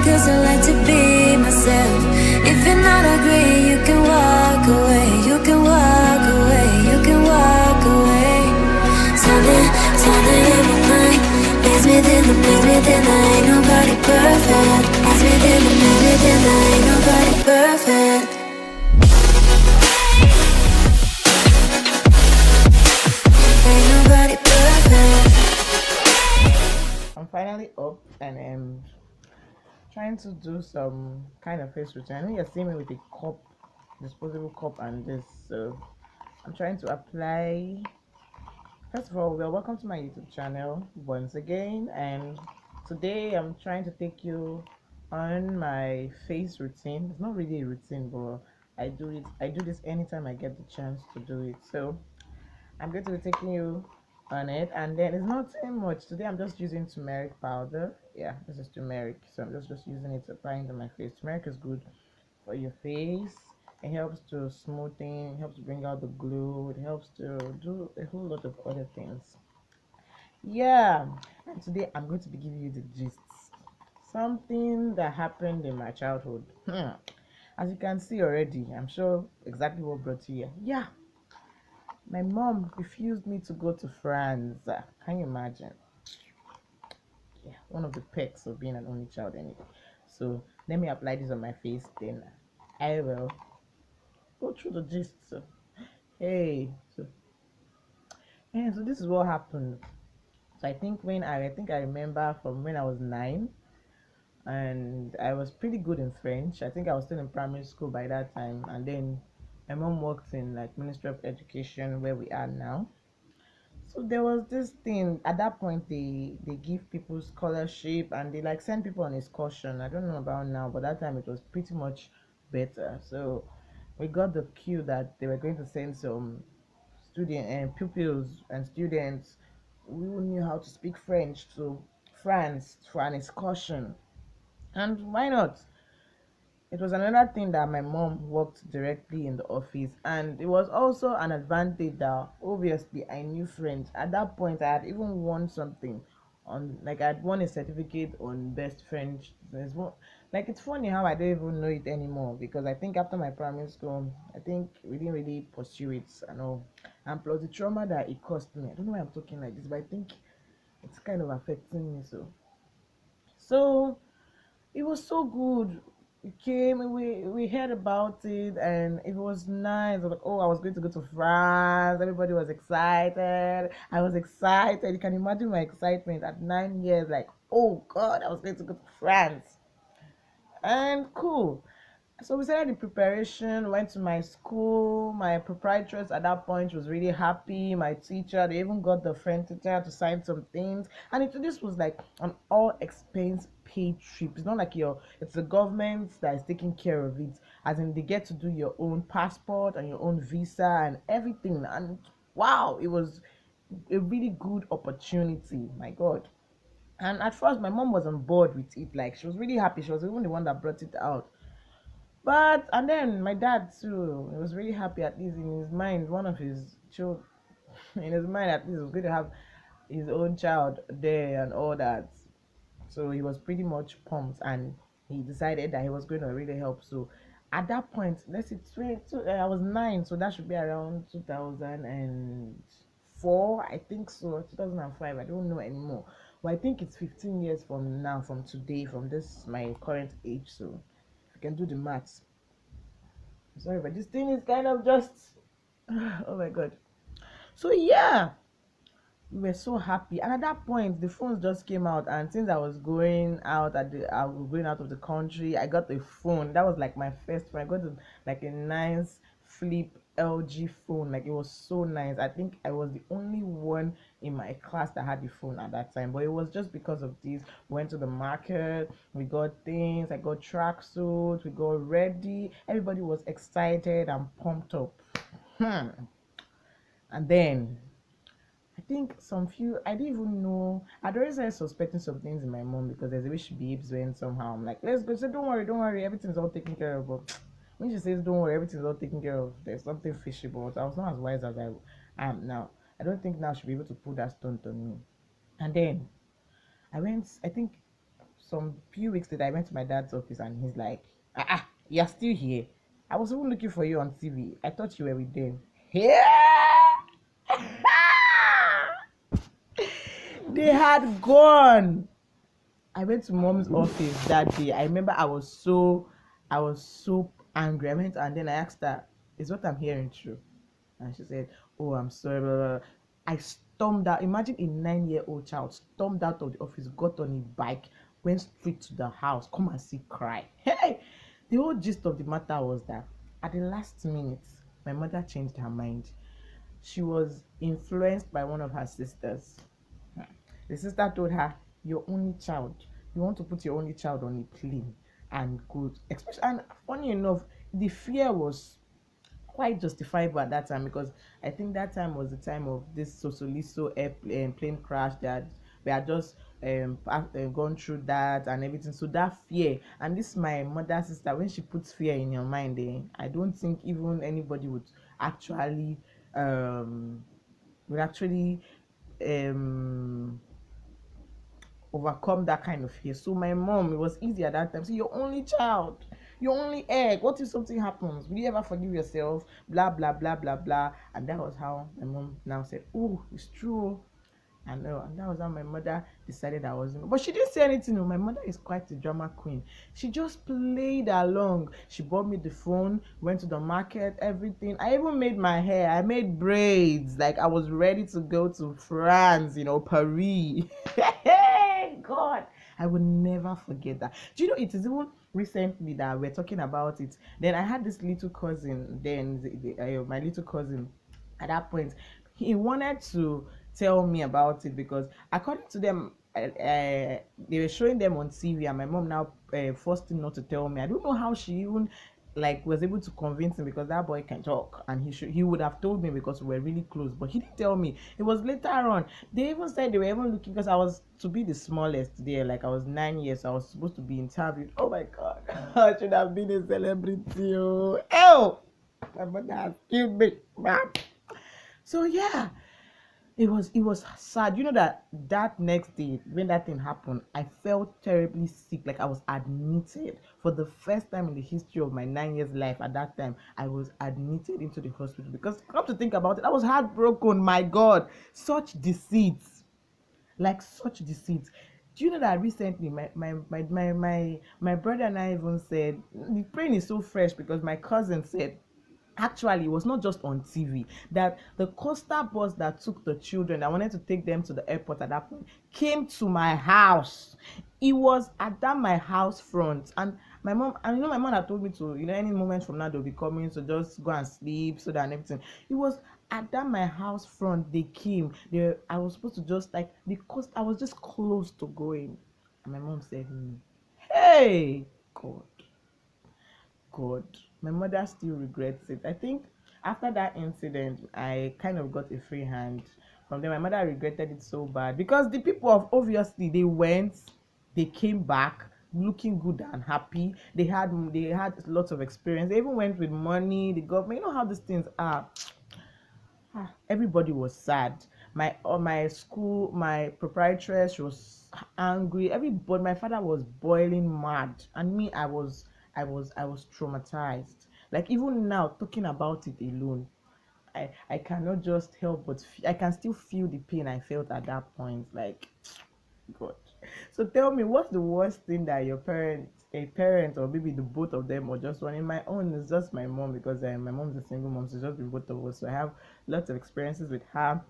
cause I like to be myself. If you're not agree, you can walk away. You can walk away. You can walk away. Something in my mind leads me then ain't nobody perfect. Leads me then ain't nobody perfect. Ain't nobody perfect. I'm finally up and I'm trying to do some kind of face routine. I know you're seeing me with a cup, disposable cup, and this, so I'm trying to apply. First of all, welcome to my YouTube channel once again, and today I'm trying to take you on my face routine. It's not really a routine, but I do this anytime I get the chance to do it. So I'm going to be taking you on it, and then it's not too much. Today I'm just using turmeric powder. Yeah, this is turmeric, so I'm just using it, applying to my face. Turmeric is good for your face. It helps to smoothen, it helps to bring out the glow, it helps to do a whole lot of other things. Yeah, and today I'm going to be giving you the gist. Something that happened in my childhood. As you can see already, I'm sure exactly what brought you here. Yeah, my mom refused me to go to France. Can you imagine? Yeah, one of the perks of being an only child anyway. So let me apply this on my face, then I will go through the gist. So, hey, so and so this is what happened. So I think I remember from when I was 9, and I was pretty good in French. I think I was still in primary school by that time, and then my mom worked in like Ministry of Education where we are now. So there was this thing at that point, they give people scholarship and they like send people on excursion. I don't know about now, but that time it was pretty much better. So we got the cue that they were going to send some student and pupils and students who knew how to speak French to France for an excursion. And why not? It was another thing that my mom worked directly in the office, and it was also an advantage that obviously I knew French. At that point, I had even won something on, like, I'd won a certificate on best French. Like, it's funny how I don't even know it anymore, because I think after my primary school, I think we didn't really pursue it and all. And plus the trauma that it cost me. I don't know why I'm talking like this, but I think it's kind of affecting me. So it was so good. We came and we heard about it, and it was nice. I was like, oh, I was going to go to France. Everybody was excited. I was excited. You can imagine my excitement at 9 years. Like, oh God, I was going to go to France. And cool. So we started the preparation, went to my school. My proprietress at that point was really happy. My teacher, they even got the French teacher to sign some things. And this was like an all expense paid trip. It's not like it's the government that is taking care of it. As in, they get to do your own passport and your own visa and everything. And wow, it was a really good opportunity. My God. And at first, my mom was on board with it. Like, she was really happy. She was even the one that brought it out. But and then my dad too, he was really happy. At least in his mind, one of his children, in his mind at least, was going to have his own child there and all that. So he was pretty much pumped, and he decided that he was going to really help. So at that point, let's say I was 9, so that should be around 2004, I think so, 2005. I don't know anymore. But I think it's 15 years from now, from today, from this my current age. So if you can do the maths. Sorry, but this thing is kind of just oh my God. So yeah, we were so happy. And at that point, the phones just came out, and since I was going out of the country, I got a phone. That was like my first phone. I got like a nice flip LG phone. Like, it was so nice. I think I was the only one in my class that had the phone at that time. But it was just because of this. We went to the market, we got things. I got tracksuits, we got ready. Everybody was excited and pumped up. And then I think I didn't even know. I'd already started suspecting some things in my mom, because there's a way she behaves when somehow I'm like, let's go. She said, don't worry, everything's all taken care of. But when she says, don't worry, everything's all taken care of, there's something fishy. But I was not as wise as I am now. I don't think now she'll be able to pull that stunt on me. And then I went, I think some few weeks later, I went to my dad's office and he's like, you're still here. I was even looking for you on TV. I thought you were with them. Yeah. They had gone. I went to mom's office that day. I remember I was so angry. I went and then I asked her, "Is what I'm hearing true?" And she said, "Oh, I'm sorry." Blah, blah, blah. I stormed out. Imagine a 9-year-old child stormed out of the office, got on a bike, went straight to the house. Come and see, cry. Hey, the whole gist of the matter was that at the last minute, my mother changed her mind. She was influenced by one of her sisters. The sister told her, "Your only child, you want to put your only child on a plane and go." Especially, and funny enough, the fear was quite justifiable at that time because I think that time was the time of this Sosoliso airplane plane crash that we had just gone through that and everything. So that fear, and this my mother's sister, when she puts fear in your mind, I don't think even anybody actually would actually um overcome that kind of fear. So my mom, it was easy at that time. So your only child, your only egg. What if something happens? Will you ever forgive yourself? Blah blah blah blah blah. And that was how my mom now said, "Oh, it's true." I know, and that was how my mother decided I wasn't. But she didn't say anything. No, my mother is quite a drama queen. She just played along. She bought me the phone, went to the market, everything. I even made my hair. I made braids. Like I was ready to go to France, Paris. God, I will never forget that. Do you know it is even recently that we're talking about it? Then I had this little cousin. Then my little cousin, at that point, he wanted to tell me about it because according to them, they were showing them on TV, and my mom now forced him not to tell me. I don't know how she even like was able to convince him because that boy can talk and he would have told me because we were really close, but he didn't tell me. It was later on. They even said they were even looking because I was to be the smallest there. Like I was 9 years, so I was supposed to be interviewed. Oh my god, I should have been a celebrity. Oh, my mother has killed me, man. So yeah, it was sad. You know that next day when that thing happened, I felt terribly sick. Like I was admitted for the first time in the history of my 9 years life. At that time, I was admitted into the hospital because come to think about it, I was heartbroken. My God, such deceit, like such deceit. Do you know that recently my brother and I even said the brain is so fresh because my cousin said actually it was not just on TV that the Costa bus that took the children that wanted to take them to the airport at that point came to my house. It was at that my house front, and my mom, and my mom had told me to, any moment from now they'll be coming, so just go and sleep so that and everything. It was at that my house front they came. I was supposed to just like because I was just close to going, and my mom said, "Hey, God." God, my mother still regrets it. I think after that incident, I kind of got a free hand from them. My mother regretted it so bad because the people of obviously they came back looking good and happy. They had lots of experience. They even went with money. The government, you know how these things are. Everybody was sad. My school, my proprietress, she was angry. Everybody, my father was boiling mad, and me, I was traumatized. Like even now, talking about it alone, I cannot just help but I can still feel the pain I felt at that point. Like God. So tell me, what's the worst thing that a parent, or maybe the both of them, or just one? In my own, it's just my mom because my mom's a single mom, so it's just the both of us. So I have lots of experiences with her.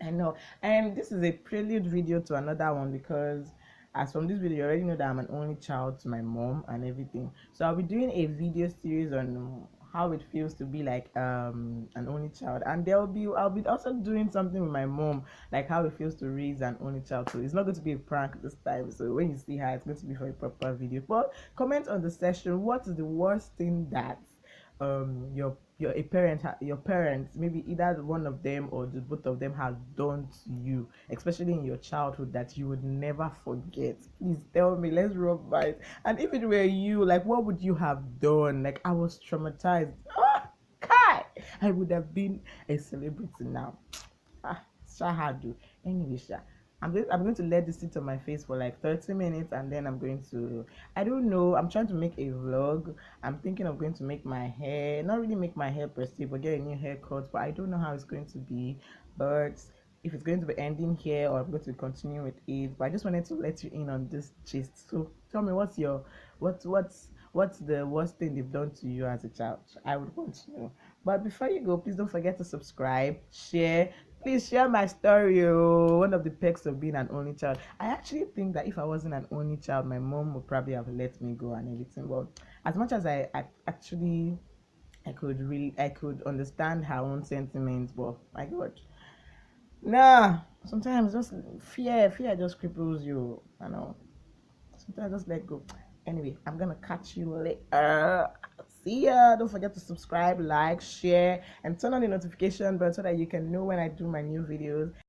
I know, and this is a prelude video to another one because as from this video, you already know that I'm an only child to my mom and everything. So I'll be doing a video series on how it feels to be like an only child, and I'll be also doing something with my mom, like how it feels to raise an only child. So it's not going to be a prank this time, so when you see her, it's going to be for a proper video. But comment on the section, what is the worst thing that your parents, maybe either one of them or the both of them, have done to you, especially in your childhood, that you would never forget. Please tell me, let's rub by it. And if it were you, like what would you have done? Like I was traumatized. Kai, I would have been a celebrity now. Shahadu. Anyway, I'm going to let this sit on my face for like 30 minutes, and then I'm going to, I don't know, I'm trying to make a vlog. I'm thinking of going to make my hair, not really make my hair per se, but get a new haircut, but I don't know how it's going to be. But if it's going to be ending here or I'm going to continue with it. But I just wanted to let you in on this gist. So tell me, what's the worst thing they've done to you as a child? I would want to know. But before you go, please don't forget to subscribe, share. Please share my story. Oh, one of the perks of being an only child. I actually think that if I wasn't an only child, my mom would probably have let me go and everything. But as much as I actually I could understand her own sentiments, but my God, nah. Sometimes just fear just cripples you. I know. Sometimes just let go. Anyway, I'm gonna catch you later. See ya. Don't forget to subscribe, like, share, and turn on the notification bell so that you can know when I do my new videos.